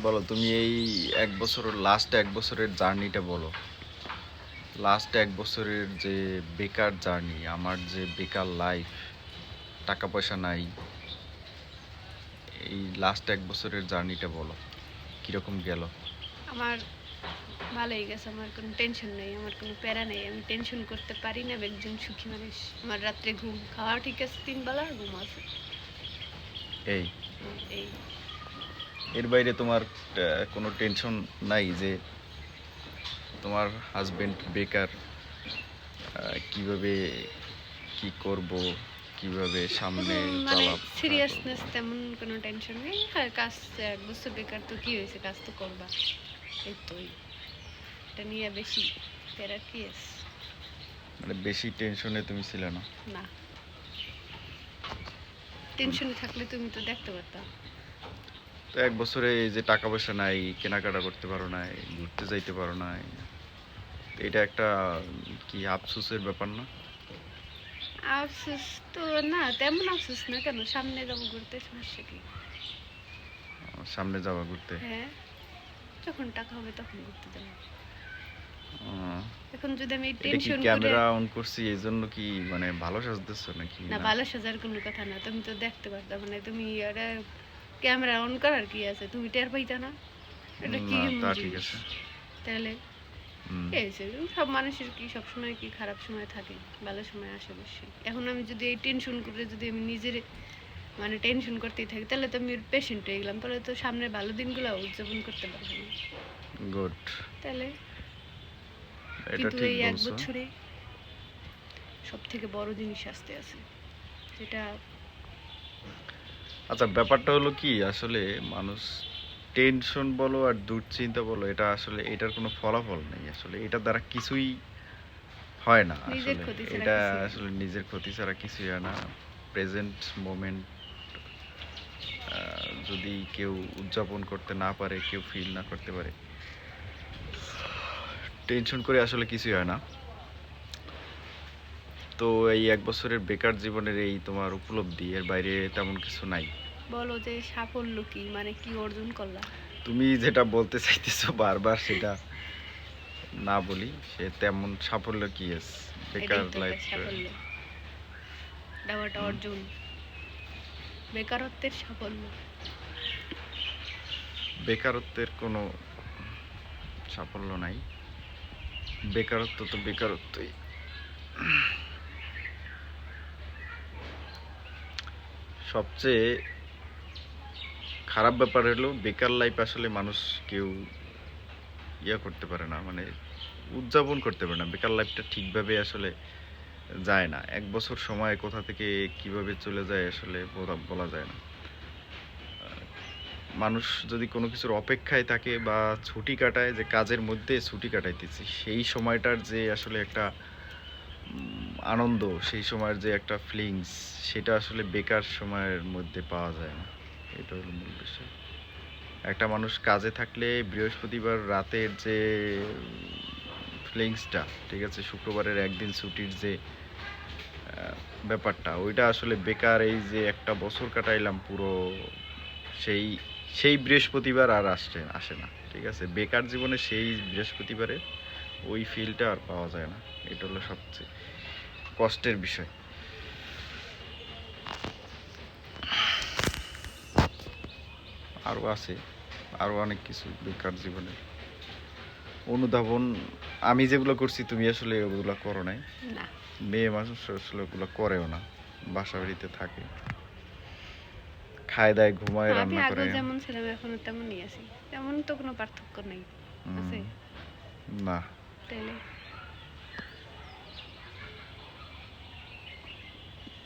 বলো তুমি এই লাস্ট এক বছরের জার্নিটা বলো। লাস্ট এক বছরের যে বেকার জার্নি, আমার যে বেকার লাইফ, টাকা পয়সা নাই, এই লাস্ট এক বছরের জার্নিটা বলো কিরকম গেল। আমার ভালোই গেছে, আমার কোনো টেনশন নেই, আমার কোনো প্যারা নেই, আমি টেনশন করতে পারি না, আমি একজন সুখী মানুষ। আমার রাত্রে ঘুম খাওয়া ঠিক আছে, 3 বেলা ঘুম আছে। এই এই এর বাইরে তোমার কোনো টেনশন নাই যে তোমার হাজবেন্ড বেকার, কিভাবে কি করব, কিভাবে সামনে মানে চলাফেরা করব। সিরিয়াসনেস তেমন কোনো টেনশন নেই। হ্যাঁ, কাজ 1 বছর বেকার তো কি হয়েছে, কাজ তো করবা, এই তো এটা নিয়ে বেশি প্যারা কি আছে? মানে বেশি টেনশনে তুমি ছিলে না? না, টেনশনে থাকলে তুমি তো দেখতে পারতা। তো এক বছরে এই যে টাকা পয়সা নাই, কেনাকাটা করতে পারো না, ঘুরতে যাইতে পারো না, এটা একটা কি আফসোসের ব্যাপার না? আফসোস তো না, তেমন আফসোস না। কেন, সামনে যাবো ঘুরতে, সমস্যা কি? সামনে যাওয়া ঘুরতে? হ্যাঁ, যখন টাকা হবে তখন ঘুরতে যাবো। আহ, এখন যদি আমি এটা কি টেনশন করে, ক্যামেরা অন করছি এই জন্য কি মানে ভালো সাজতেছো নাকি? না না, ভালো সাজার কোনো কথা না, তুমি তো দেখতে পারতা। মানে তুমি এটা ক্যামেরা অন করার কি আছে, তুমি টের পাইতা না? এটা কি না এমন তা ঠিক জিনিস? আছে। তাহলে হুম, কি হয়েছে? সব মানুষের কি সবসময় কি খারাপ সময় থাকে? ভালো সময় আসে অবশ্যই। এখন আমি যদি এই টেনশন করে যদি আমি নিজের মানে টেনশন করতেই থাকি, তাহলে তো আমি পেশেন্ট হয়ে গেলাম, তাহলে তো সামনের ভালো দিনগুলো উদযাপন করতে পারবো না। গুড। তাহলে এটা কিন্তু ঠিক এই এক বলছো। বছরে সব থেকে বড় জিনিস আসতে আছে, যেটা আচ্ছা, ব্যাপারটা হলো কি, আসলে মানুষ টেনশন বলো আর দুশ্চিন্তা বলো, এটা আসলে এটার কোনো ফলাফল নেই, আসলে এটার দ্বারা কিছুই হয় না। নিজের আসলে ক্ষতি ছাড়া এটা কিছুই হয় না। আসলে নিজের ক্ষতি ছাড়া কিছুই হয় না। প্রেজেন্ট মোমেন্ট যদি কেউ উদযাপন করতে না পারে, কেউ ফিল না করতে পারে, টেনশন করে আসলে কিছুই হয় না। তো এই এক বছরের বেকার জীবনের এই তোমার উপলব্ধি, এর বাইরে তেমন কিছু নাই? বলো যে সাফল্য কি, মানে কি অর্জন করলা? তুমি যেটা বলতে চাইতেছো বারবার সেটা না বলি, সে তেমন সাফল্য কি আছে বেকার এটাই তো একটা লাইফ? সাফল্য, দেওয়াটা অর্জন, বেকারত্বের সাফল্য। বেকারত্বের কোনো সাফল্য নাই। বেকারত্ব তো বেকারত্বই। সবচেয়ে খারাপ ব্যাপার হলো বেকার লাইফ, আসলে মানুষ কেউ করতে পারে না, মানে উদযাপন করতে পারে না। বেকার লাইফটা ঠিকভাবে আসলে যায় না। এক বছর সময় কোথা থেকে কিভাবে চলে যায় আসলে বলা যায় না। মানুষ যদি কোনো কিছুর অপেক্ষায় থাকে বা ছুটি কাটায়, যে কাজের মধ্যে ছুটি কাটাইতেছি, সেই সময়টার যে আসলে একটা আনন্দ, সেই সময়ের যে একটা ফিলিংস, সেটা আসলে বেকার সময়ের মধ্যে পাওয়া যায় না। এটা হলো মূল বিষয়। একটা মানুষ কাজে থাকলে বৃহস্পতিবার রাতের যে ফিলিংসটা, ঠিক আছে, শুক্রবারের একদিন ছুটির যে ব্যাপারটা, ওইটা আসলে বেকার এই যে একটা বছর কাটাইলাম পুরো, সেই সেই বৃহস্পতিবার আর আসে না। ঠিক আছে, বেকার জীবনে সেই বৃহস্পতিবারে ওই ফিলটা আর পাওয়া যায় না। এটা হলো সবচেয়ে কষ্টের বিষয়। আরও আছে, আরও অনেক কিছু বেকার জীবনের অনুধাবন। আমি যেগুলো করছি তুমি আসলে ওগুলো করো নাই। না, মেয়ে মানুষ আসলে ওগুলো করেও না, বাসা বাড়িতে থাকে, খায় দায় ঘুমায় আমি রান্না করে। আগেও যেমন ছিলাম এখনো তেমনই আছি, তেমন তো কোনো পার্থক্য নেই। আছে? না, তাইলে